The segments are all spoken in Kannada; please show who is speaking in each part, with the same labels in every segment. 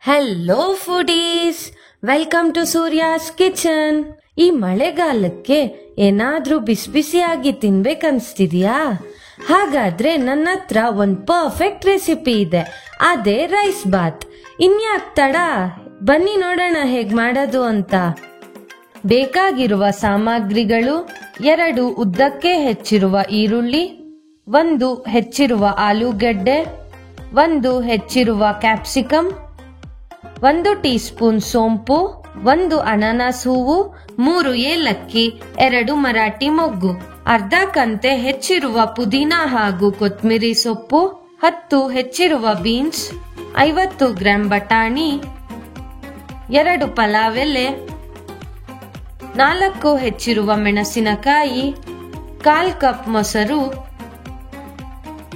Speaker 1: Hello foodies, welcome to Surya's kitchen. ಈ ಮಳೆಗಾಲಕ್ಕೆ ಏನಾದ್ರೂ ಬಿಸಿ ಬಿಸಿಯಾಗಿ ತಿನ್ಬೇಕನ್ಸ್ತಿದ್ಯಾ? ಹಾಗಾದ್ರೆ ನನ್ನ ಹತ್ರ ಒಂದು ಪರ್ಫೆಕ್ಟ್ ರೆಸಿಪಿ ಇದೆ, ಅದೇ ರೈಸ್ ಬಾತ್. ಇನ್ಯಾಕ್ ತಡ, ಬನ್ನಿ ನೋಡೋಣ ಹೇಗ್ ಮಾಡೋದು ಅಂತ. ಬೇಕಾಗಿರುವ ಸಾಮಗ್ರಿಗಳು: 2 ಉದ್ದಕ್ಕೆ ಹೆಚ್ಚಿರುವ ಈರುಳ್ಳಿ, 1 ಹೆಚ್ಚಿರುವ ಆಲೂಗಡ್ಡೆ, 1 ಹೆಚ್ಚಿರುವ ಕ್ಯಾಪ್ಸಿಕಮ್, 1 ಟೀ ಸ್ಪೂನ್ ಸೋಂಪು, 1 ಅನಾನಸ್ ಹೂವು, 3 ಏಲಕ್ಕಿ, 2 ಮರಾಠಿ ಮೊಗ್ಗು, ಅರ್ಧ ಕಂತೆ ಹೆಚ್ಚಿರುವ ಪುದೀನ ಹಾಗೂ ಕೊತ್ತಂಬರಿ ಸೊಪ್ಪು, 10 ಹೆಚ್ಚಿರುವ ಬೀನ್ಸ್, 50 ಗ್ರಾಂ ಬಟಾಣಿ, 2 ಪಲಾವ್ ಎಲೆ, 4 ಹೆಚ್ಚಿರುವ ಮೆಣಸಿನಕಾಯಿ, 1/4 ಕಪ್ ಮೊಸರು,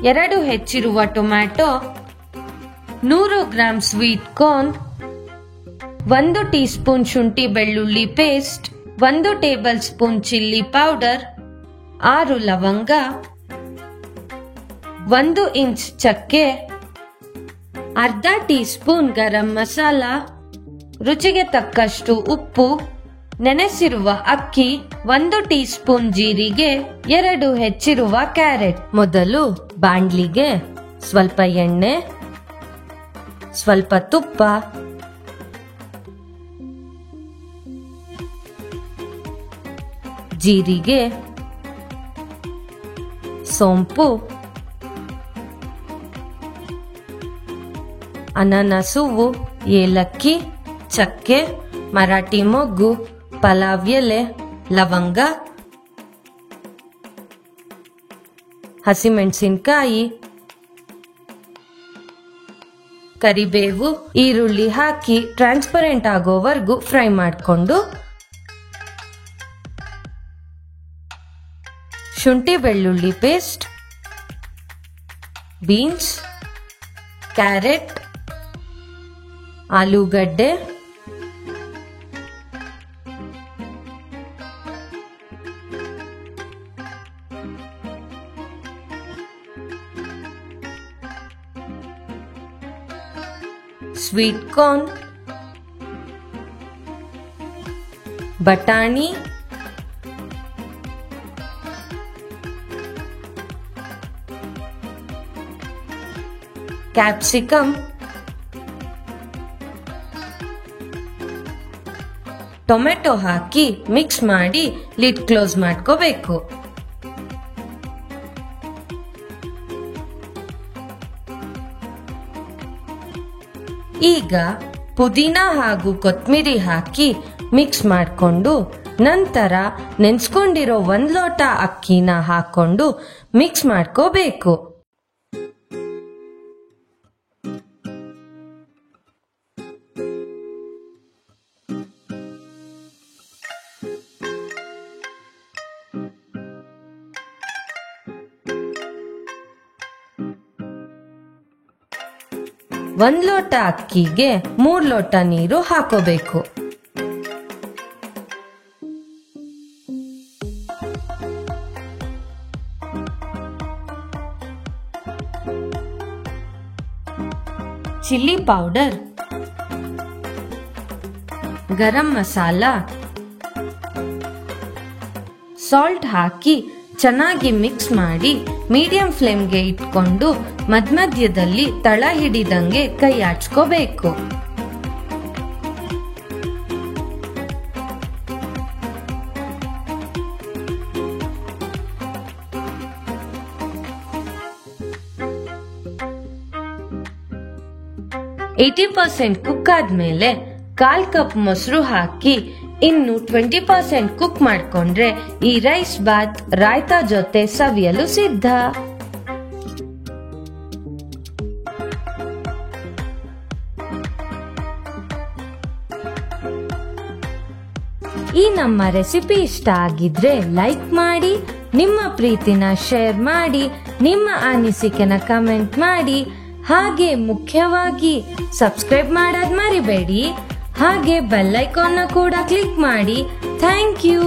Speaker 1: 2 ಹೆಚ್ಚಿರುವ tomato, 100 gram sweet corn, 1 tea spoon ಶುಂಠಿ ಬೆಳ್ಳುಳ್ಳಿ paste, 1 table spoon chilli powder, 6 ಲವಂಗ, 1 ಇಂಚ್ ಚಕ್ಕೆ, ಅರ್ಧ ಟೀ ಸ್ಪೂನ್ ಗರಂ ಮಸಾಲ, ರುಚಿಗೆ ತಕ್ಕಷ್ಟು ಉಪ್ಪು, ನೆನೆಸಿರುವ ಅಕ್ಕಿ, 1 ಟೀ ಸ್ಪೂನ್ ಜೀರಿಗೆ, 2 ಹೆಚ್ಚಿರುವ ಕ್ಯಾರೆಟ್. ಮೊದಲು ಬಾಂಡ್ಲಿಗೆ ಸ್ವಲ್ಪ ಎಣ್ಣೆ, ಸ್ವಲ್ಪ ತುಪ್ಪ, ಜೀರಿಗೆ, ಸೋಂಪು, ಅನಾನಸ್ ಹೂವು, ಏಲಕ್ಕಿ, ಚಕ್ಕೆ, ಮರಾಠಿ ಮೊಗ್ಗು, ಪಲಾವ್ ಎಲೆ, ಲವಂಗ, ಹಸಿಮೆಣಸಿನಕಾಯಿ, ಕರಿಬೇವು, ಈರುಳ್ಳಿ ಹಾಕಿ ಟ್ರಾನ್ಸ್ಪರೆಂಟ್ ಆಗೋವರೆಗೂ ಫ್ರೈ ಮಾಡಿಕೊಂಡು ಶುಂಠಿ ಬೆಳ್ಳುಳ್ಳಿ ಪೇಸ್ಟ್, ಬೀನ್ಸ್, ಕ್ಯಾರೆಟ್, ಆಲೂಗಡ್ಡೆ, ಸ್ವೀಟ್ ಕಾರ್ನ್, ಬಟಾಣಿ, ಕ್ಯಾಪ್ಸಿಕಮ್, ಟೊಮೆಟೊ ಹಾಕಿ ಮಿಕ್ಸ್ ಮಾಡಿ ಲಿಡ್ ಕ್ಲೋಸ್ ಮಾಡ್ಕೋಬೇಕು. ಈಗ ಪುದೀನ ಹಾಗೂ ಕೊತ್ತಂಬರಿ ಹಾಕಿ ಮಿಕ್ಸ್ ಮಾಡಿಕೊಂಡು ನಂತರ ನೆನ್ಸ್ಕೊಂಡಿರೋ 1 ಲೋಟ ಅಕ್ಕಿನ ಹಾಕೊಂಡು ಮಿಕ್ಸ್ ಮಾಡ್ಕೋಬೇಕು. ಒಂದು ಲೋಟ ಅಕ್ಕಿಗೆ 3 ಲೋಟ ನೀರು ಹಾಕೋಬೇಕು. Chilli powder, garam masala, salt ಹಾಕಿ ಚೆನ್ನಾಗಿ ಮಿಕ್ಸ್ ಮಾಡಿ ಮೀಡಿಯಂ ಫ್ಲೇಮ್ಗೆ ಇಟ್ಕೊಂಡು ಮಧ್ಯದಲ್ಲಿ ತಳ ಹಿಡಿದಂಗೆ ಕೈ ಆಡ್ಸ್ಕೋಬೇಕು. %80 ಕುಕ್ ಆದ್ಮೇಲೆ 1/4 ಕಪ್ ಮೊಸರು ಹಾಕಿ ಇನ್ನು 20% ಕುಕ್ ಮಾಡ್ಕೊಂಡ್ರೆ ಈ ರೈಸ್ ಬಾತ್ ರಾಯ್ತಾ ಜೊತೆ ಸವಿಯಲು ಸಿದ್ಧ. ಈ ನಮ್ಮ ರೆಸಿಪಿ ಇಷ್ಟ ಆಗಿದ್ರೆ ಲೈಕ್ ಮಾಡಿ, ನಿಮ್ಮ ಪ್ರೀತಿನ ಶೇರ್ ಮಾಡಿ, ನಿಮ್ಮ ಅನಿಸಿಕೆನ ಕಮೆಂಟ್ ಮಾಡಿ, ಹಾಗೆ ಮುಖ್ಯವಾಗಿ ಸಬ್ಸ್ಕ್ರೈಬ್ ಮಾಡೋದ್ ಮರಿಬೇಡಿ. ಹಾಗೆ ಬೆಲ್ ಐಕಾನ್ನ ಕೂಡ ಕ್ಲಿಕ್ ಮಾಡಿ. Thank you.